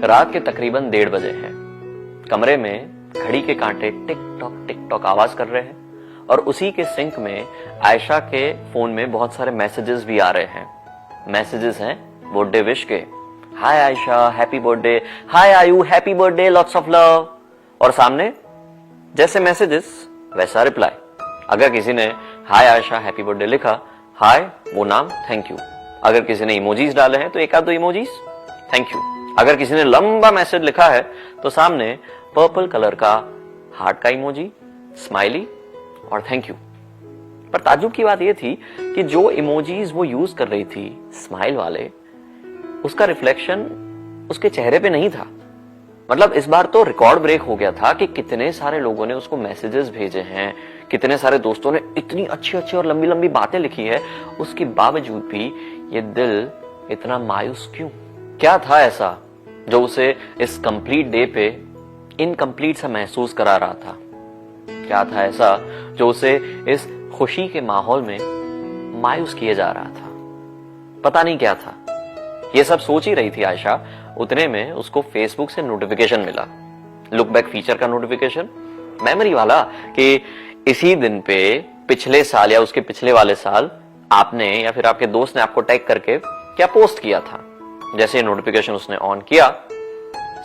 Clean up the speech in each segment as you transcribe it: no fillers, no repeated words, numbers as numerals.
रात के तकरीबन 1:30 बजे हैं। कमरे में घड़ी के कांटे टिक टॉक आवाज कर रहे हैं और उसी के सिंक में आयशा के फोन में बहुत सारे मैसेजेस भी आ रहे हैं। मैसेजेस हैं बर्थडे विश के, हाय आयशा हैप्पी बर्थडे, हाय आयु happy birthday lots of love. और सामने जैसे मैसेजेस वैसा रिप्लाई। अगर किसी ने हाय आयशा हैप्पी बर्थडे लिखा, हाय वो नाम थैंक यू। अगर किसी ने इमोजीज डाले हैं तो एक आध दो इमोजीज थैंक यू। अगर किसी ने लंबा मैसेज लिखा है तो सामने पर्पल कलर का हार्ट का इमोजी, स्माइली और थैंक यू। पर ताज्जुब की बात यह थी कि जो इमोजीज वो यूज कर रही थी स्माइल वाले, उसका रिफ्लेक्शन उसके चेहरे पे नहीं था। मतलब इस बार तो रिकॉर्ड ब्रेक हो गया था कि कितने सारे लोगों ने उसको मैसेजेस भेजे हैं, कितने सारे दोस्तों ने इतनी अच्छी अच्छी और लंबी लंबी बातें लिखी है, उसके बावजूद भी ये दिल इतना मायूस क्यों? क्या था ऐसा जो उसे इस कंप्लीट डे पे इनकम्प्लीट सा महसूस करा रहा था? क्या था ऐसा जो उसे इस खुशी के माहौल में मायूस किए जा रहा था? पता नहीं क्या था। ये सब सोच ही रही थी आयशा, उतने में उसको फेसबुक से नोटिफिकेशन मिला, लुक बैक फीचर का नोटिफिकेशन, मेमोरी वाला, कि इसी दिन पे पिछले साल या उसके पिछले वाले साल आपने या फिर आपके दोस्त ने आपको टैग करके क्या पोस्ट किया था। जैसे नोटिफिकेशन उसने ऑन किया,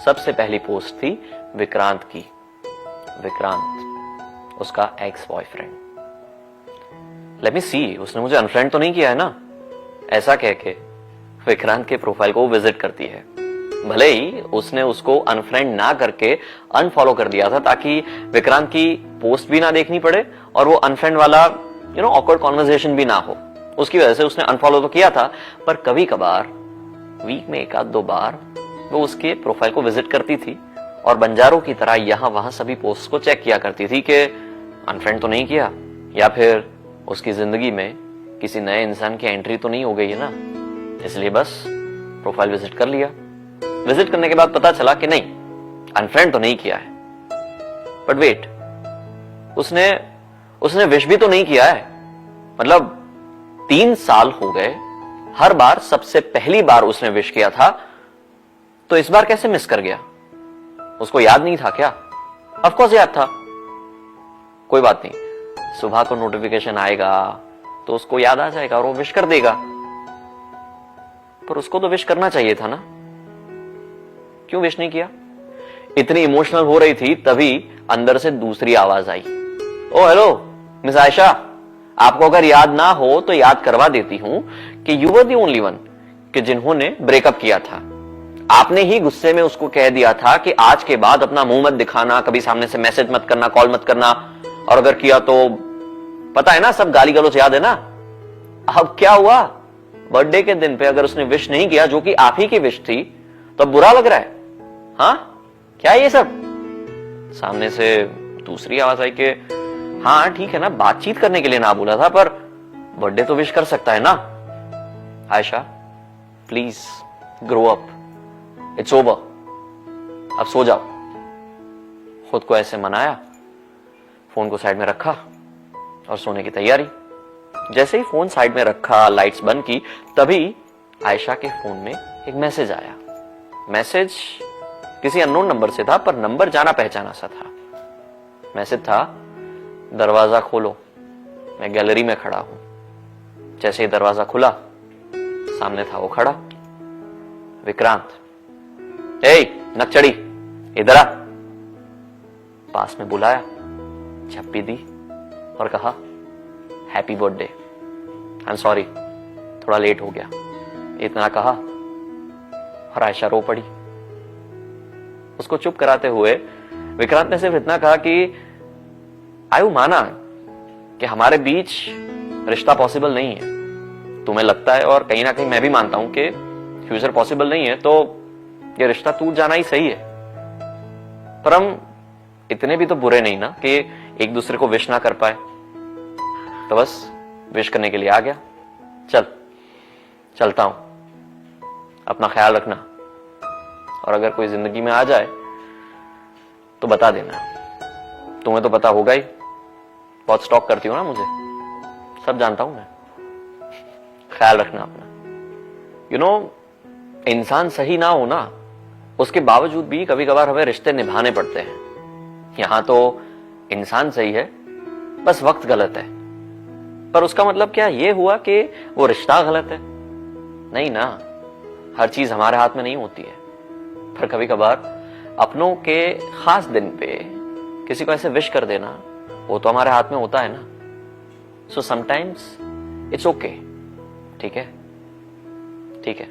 सबसे पहली पोस्ट थी विक्रांत की। विक्रांत, उसका एक्स बॉयफ्रेंड। लेट मी सी, उसने मुझे अनफ्रेंड तो नहीं किया है ना? ऐसा कह के विक्रांत के प्रोफाइल को विजिट करती है। भले ही उसने उसको अनफ्रेंड ना करके अनफॉलो कर दिया था ताकि विक्रांत की पोस्ट भी ना देखनी पड़े और वो अनफ्रेंड वाला ऑकवर्ड कॉन्वर्सेशन भी ना हो, उसकी वजह से उसने अनफॉलो तो किया था। पर कभी कभार वीक में एक आध दो बार वो उसके प्रोफाइल को विजिट करती थी और बंजारों की तरह यहां वहां सभी पोस्ट को चेक किया करती थी कि अनफ्रेंड तो नहीं किया या फिर उसकी जिंदगी में किसी नए इंसान की एंट्री तो नहीं हो गई है ना, इसलिए बस प्रोफाइल विजिट कर लिया। विजिट करने के बाद पता चला कि नहीं, अनफ्रेंड तो नहीं किया है। बट वेट, उसने विश भी तो नहीं किया है। मतलब 3 साल हो गए, हर बार सबसे पहली बार उसने विश किया था, तो इस बार कैसे मिस कर गया? उसको याद नहीं था क्या? ऑफ कोर्स याद था। कोई बात नहीं, सुबह को नोटिफिकेशन आएगा तो उसको याद आ जाएगा और वो विश कर देगा। पर उसको तो विश करना चाहिए था ना, क्यों विश नहीं किया? इतनी इमोशनल हो रही थी तभी अंदर से दूसरी आवाज आई, ओ हेलो मिस आयशा, आपको अगर याद ना हो तो याद करवा देती हूं कि you were the only one कि जिन्होंने ब्रेकअप किया था। आपने ही गुस्से में उसको कह दिया था कि आज के बाद अपना मुंह मत दिखाना, कभी सामने से मैसेज मत करना, कॉल मत करना, और अगर किया तो पता है ना, सब गाली गलौज याद है ना। अब क्या हुआ? बर्थडे के दिन पे अगर उसने विश नहीं किया, जो कि आप ही की विश थी, तो बुरा लग रहा है? हाँ, क्या ये सब? सामने से दूसरी आवाज आई कि हाँ ठीक है ना, बातचीत करने के लिए ना बोला था, पर बर्थडे तो विश कर सकता है ना। Ayesha please grow up, it's over, अब सो जाओ। खुद को ऐसे मनाया, फोन को साइड में रखा और सोने की तैयारी। जैसे ही फोन साइड में रखा, लाइट्स बंद की, तभी आयशा के फोन में एक मैसेज आया। मैसेज किसी अननोन नंबर से था, पर नंबर जाना पहचाना सा था। मैसेज था, दरवाजा खोलो, मैं गैलरी में खड़ा हूं। जैसे ही दरवाजा खुला, सामने था वो खड़ा, विक्रांत। ए नकचड़ी, इधर आ। पास में बुलाया, झप्पी दी और कहा happy birthday, I am sorry थोड़ा लेट हो गया। इतना कहा और आयशा रो पड़ी। उसको चुप कराते हुए विक्रांत ने सिर्फ इतना कहा कि आयु माना कि हमारे बीच रिश्ता पॉसिबल नहीं है, तुम्हें लगता है और कहीं ना कहीं मैं भी मानता हूं कि फ्यूचर पॉसिबल नहीं है, तो ये रिश्ता टूट जाना ही सही है। पर हम इतने भी तो बुरे नहीं ना कि एक दूसरे को विश ना कर पाए। तो बस विश करने के लिए आ गया। चलता हूं, अपना ख्याल रखना, और अगर कोई जिंदगी में आ जाए तो बता देना। तुम्हें तो पता होगा ही, बहुत स्टॉक करती हो ना मुझे, सब जानता हूं मैं। ख्याल रखना अपना। इंसान सही ना हो ना उसके बावजूद भी कभी कभार हमें रिश्ते निभाने पड़ते हैं। यहां तो इंसान सही है, बस वक्त गलत है। पर उसका मतलब क्या ये हुआ कि वो रिश्ता गलत है? नहीं ना, हर चीज हमारे हाथ में नहीं होती है। पर कभी कभार अपनों के खास दिन पे किसी को ऐसे विश कर देना, वो तो हमारे हाथ में होता है ना। So sometimes it's okay. ठीक है, ठीक है।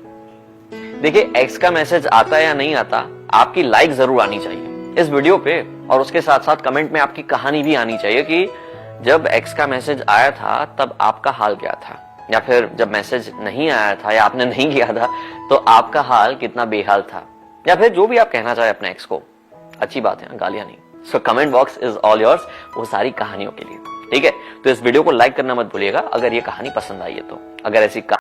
देखिए, एक्स का मैसेज आता या नहीं आता, आपकी लाइक जरूर आनी चाहिए इस वीडियो पे, और उसके साथ साथ कमेंट में आपकी कहानी भी आनी चाहिए कि जब एक्स का मैसेज आया था तब आपका हाल क्या था, या फिर जब मैसेज नहीं आया था या आपने नहीं किया था तो आपका हाल कितना बेहाल था, या फिर जो भी आप कहना चाहे अपने एक्स को। अच्छी बात है, गालियां नहीं। So comment box is all yours, वो सारी कहानियों के लिए। ठीक है, तो इस वीडियो को लाइक करना मत भूलिएगा अगर ये कहानी पसंद आई है तो। अगर ऐसी